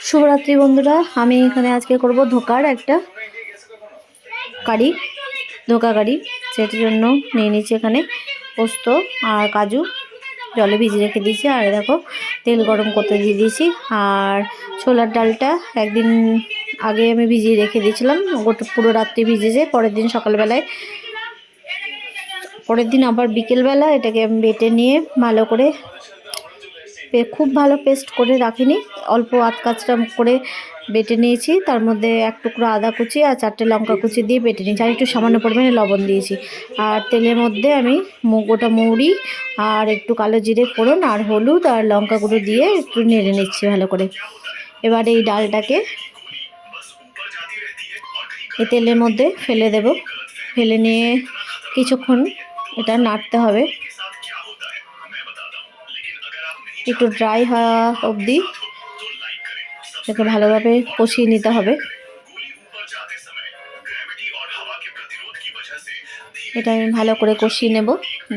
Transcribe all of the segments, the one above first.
শুভরাত্রি বন্ধুরা, আমি এখানে আজকে করব ধোকার একটা কারি, ধোকা কারি। সেটার জন্য নিয়ে নিচ্ছি এখানে পোস্ত আর কাজু, জলে ভিজিয়ে রেখে দিয়েছি। আর দেখো তেল গরম করতে দিয়ে দিয়েছি। আর ছোলার ডালটা একদিন আগে আমি ভিজিয়ে রেখে দিয়েছিলাম, গোটা পুরো রাত্রি ভিজেছে। পরের দিন আবার বিকেলবেলা এটাকে আমি বেটে নিয়ে ভালো করে, খুব ভালো পেস্ট করে রাখিনি, অল্প আধ কাচটা করে বেটে নিয়েছি। তার মধ্যে এক টুকরো আদা কুচি আর 4টে লঙ্কা কুচি দিয়ে বেটে নিয়েছি। আর একটু সামান্য পরিমাণে লবণ দিয়েছি। আর তেলের মধ্যে আমি গোটা মৌরি আর একটু কালো জিরে ফোড়ন আর হলুদ আর লঙ্কা গুঁড়ো দিয়ে একটু নেড়ে নিচ্ছি ভালো করে। এবার এই ডালটাকে এই তেলের মধ্যে ফেলে দেব। ফেলে নিয়ে কিছুক্ষণ এটা নাড়তে হবে, একটু ড্রাই হওয়া অবধি এটাকে ভালোভাবে কষিয়ে নিতে হবে। এটা আমি ভালো করে কষিয়ে নেব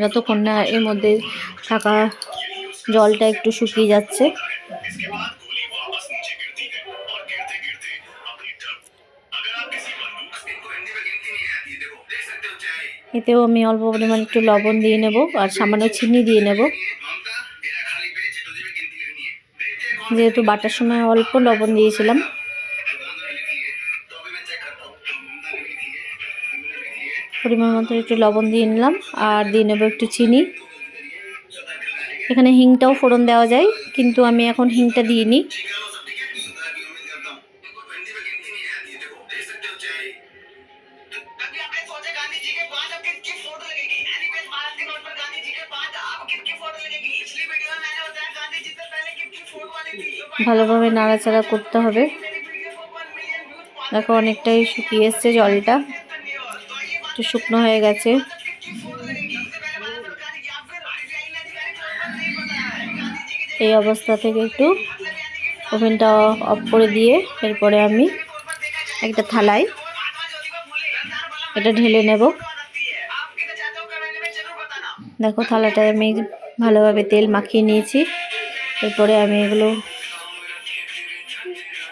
যতক্ষণ না এর মধ্যে থাকা জলটা একটু শুকিয়ে যাচ্ছে। এতেও আমি অল্প পরিমাণ একটু লবণ দিয়ে নেব আর সামান্য চিনি দিয়ে নেব, যেহেতু বাটার সময় অল্প লবণ দিয়েছিলাম। পরিমাণ মতো একটু লবণ দিয়ে নিলাম আর দিয়ে নেব একটু চিনি। এখানে হিংটাও ফোড়ন দেওয়া যায়, কিন্তু আমি এখন হিংটা দিইনি। ভালোভাবে নাড়াচাড়া করতে হবে। দেখো অনেকটাই শুকিয়ে এসছে, জলটা একটু শুকনো হয়ে গেছে। এই অবস্থা থেকে একটু ওভেনটা অফ করে দিয়ে এরপরে আমি একটা থালায় এটা ঢেলে নেব। দেখো থালাটায় আমি ভালোভাবে তেল মাখিয়ে নিয়েছি। এরপরে আমি এগুলো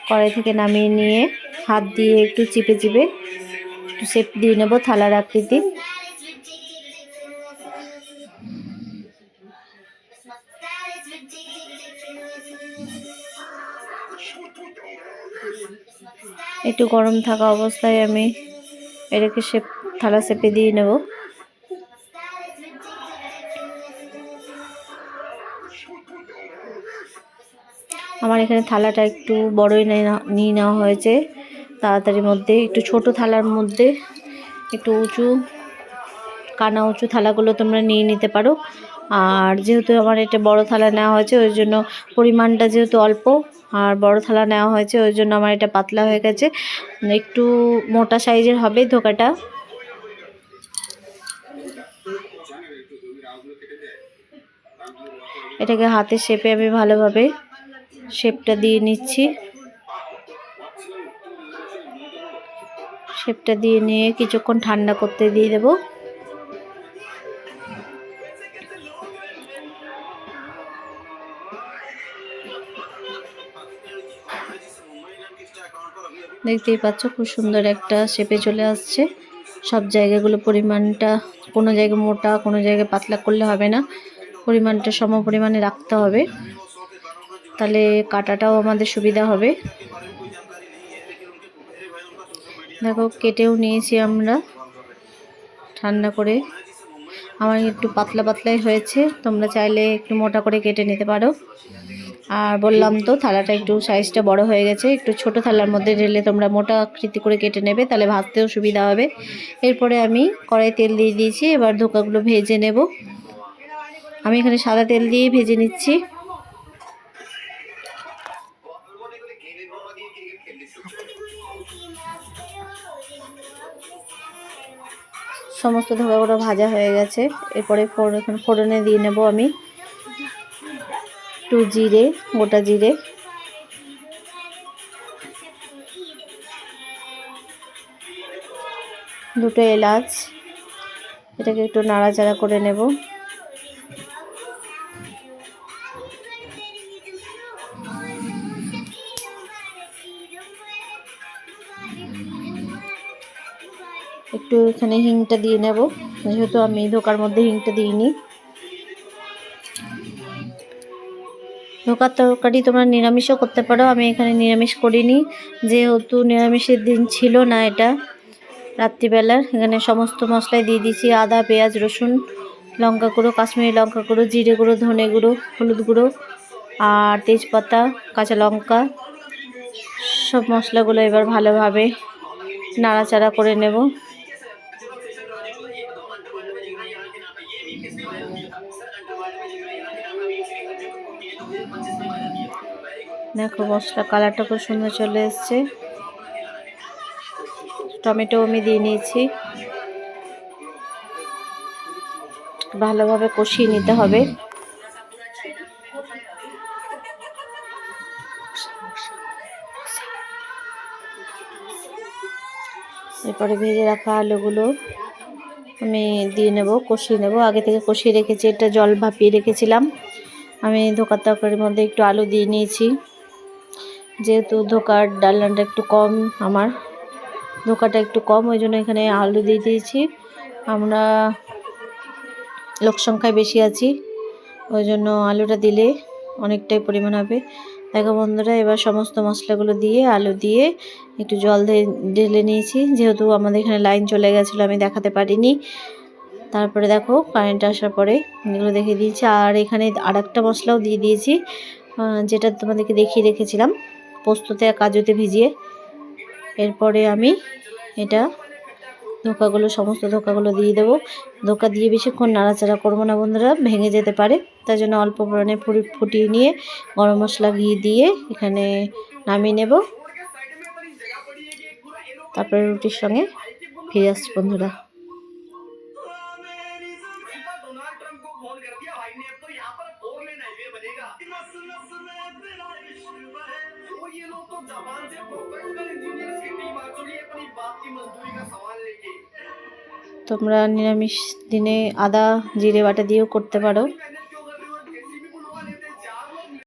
কড়াই থেকে নামিয়ে নিয়ে হাত দিয়ে একটু চিপে চিপে একটু শেপ দিয়ে নেব থালার আকৃতি। একটু গরম থাকা অবস্থায় আমি এটাকে থালা শেপে দিয়ে নেব। আমার এখানে থালাটা একটু বড়ই নিয়ে নেওয়া হয়েছে তাড়াতাড়ির মধ্যে। একটু ছোট থালার মধ্যে একটু উঁচু কানা উঁচু থালাগুলো তোমরা নিয়ে নিতে পারো। আর যেহেতু আমার এটা বড় থালা নেওয়া হয়েছে, ওই জন্য পরিমাণটা যেহেতু অল্প আর বড় থালা নেওয়া হয়েছে, ওই জন্য আমার এটা পাতলা হয়ে গেছে। একটু মোটা সাইজের হবে ধোকাটা। এটাকে হাতে শেপে আমি ভালোভাবে শেপটা দিয়ে নিচ্ছি। শেপটা দিয়ে নিয়ে কিছুক্ষণ ঠান্ডা করতে দিয়ে দেব। দেখতেই পাচ্ছ খুব সুন্দর একটা শেপে চলে আসছে। সব জায়গাগুলো পরিমাণটা কোনো জায়গায় মোটা কোনো জায়গায় পাতলা করলে হবে না, পরিমাণটা সম পরিমাণে রাখতে হবে, তাহলে কাটাটাও আমাদের সুবিধা হবে। দেখো কেটেও নিয়েছি আমরা ঠান্ডা করে। আমার একটু পাতলা পাতলাই হয়েছে, তোমরা চাইলে একটু মোটা করে কেটে নিতে পারো। আর বললাম তো থালাটা একটু সাইজটা বড় হয়ে গেছে, একটু ছোট থালার মধ্যে ঢেলে তোমরা মোটা আকৃতি করে কেটে নেবে, তাহলে ভাজতেও সুবিধা হবে। এরপরে আমি কড়াই তেল দিয়ে দিয়েছি, এবার ধোকাগুলো ভেজে নেব। আমি এখানে সাদা তেল দিয়ে ভেজে নিচ্ছি। সমস্ত ধোকাগুলো ভাজা হয়ে গেছে। এরপরে ফোড়নে দিয়ে নেব আমি একটু জিরে, গোটা জিরে, দুটো এলাচ। এটাকে একটু নাড়াচাড়া করে নেব। একটু এখানে হিংটা দিয়ে নেব, যেহেতু আমি ধোকার মধ্যে হিংটা দিইনি। ধোকার তরকারি তোমরা নিরামিষও করতে পারো, আমি এখানে নিরামিষ করিনি, যেহেতু নিরামিষের দিন ছিল না এটা রাত্রিবেলার। এখানে সমস্ত মশলাই দিয়ে দিয়েছি, আদা, পেঁয়াজ, রসুন, লঙ্কা গুঁড়ো, কাশ্মীরি লঙ্কা গুঁড়ো, জিরে গুঁড়ো, ধনে গুঁড়ো, হলুদ গুঁড়ো আর তেজপাতা, কাঁচা লঙ্কা, সব মশলাগুলো এবার ভালোভাবে নাড়াচাড়া করে নেব। দেখো মশলা কালারটা খুব সুন্দর চলে এসছে। টমেটো আমি দিয়ে নিয়েছি, ভালোভাবে কষিয়ে নিতে হবে। এরপরে ভেজে রাখা আলুগুলো আমি দিয়ে নেব, কষিয়ে নেব। আগে থেকে কষিয়ে রেখেছি, এটা জল ভাপিয়ে রেখেছিলাম। আমি ধোকার তরকারির মধ্যে একটু আলু দিয়ে নিয়েছি, যেহেতু ধোকার ডালনাটা একটু কম, আমার ধোকাটা একটু কম, ওই জন্য এখানে আলু দিয়ে দিয়েছি। আমরা লোক সংখ্যায় বেশি আছি, ওই জন্য আলুটা দিলে অনেকটাই পরিমাণ হবে। দেখো বন্ধুরা, এবার সমস্ত মশলাগুলো দিয়ে আলু দিয়ে একটু জল ঢেলে নিয়েছি, যেহেতু আমাদের এখানে লাইন চলে গেছিলো, আমি দেখাতে পারিনি। তারপরে দেখো কারেন্ট আসার পরে এগুলো দেখিয়ে দিয়েছি। আর এখানে আর একটা মশলাও দিয়ে দিয়েছি, যেটা তোমাদেরকে দেখিয়ে রেখেছিলাম, পোস্ততে আর কাজুতে ভিজিয়ে। এরপরে আমি এটা ধোকাগুলো, সমস্ত ধোকাগুলো দিয়ে দেবো। ধোকা দিয়ে বেশিক্ষণ নাড়াচাড়া করবো না বন্ধুরা, ভেঙে যেতে পারে, তাই জন্য অল্প পরিমাণে ফুটিয়ে নিয়ে গরম মশলা ঘি দিয়ে এখানে নামিয়ে নেব। তারপরে রুটির সঙ্গে ফিরে আসছি বন্ধুরা। তোমরা নিরামিষ দিনে আদা জিরে বাটা দিয়েও করতে পারো।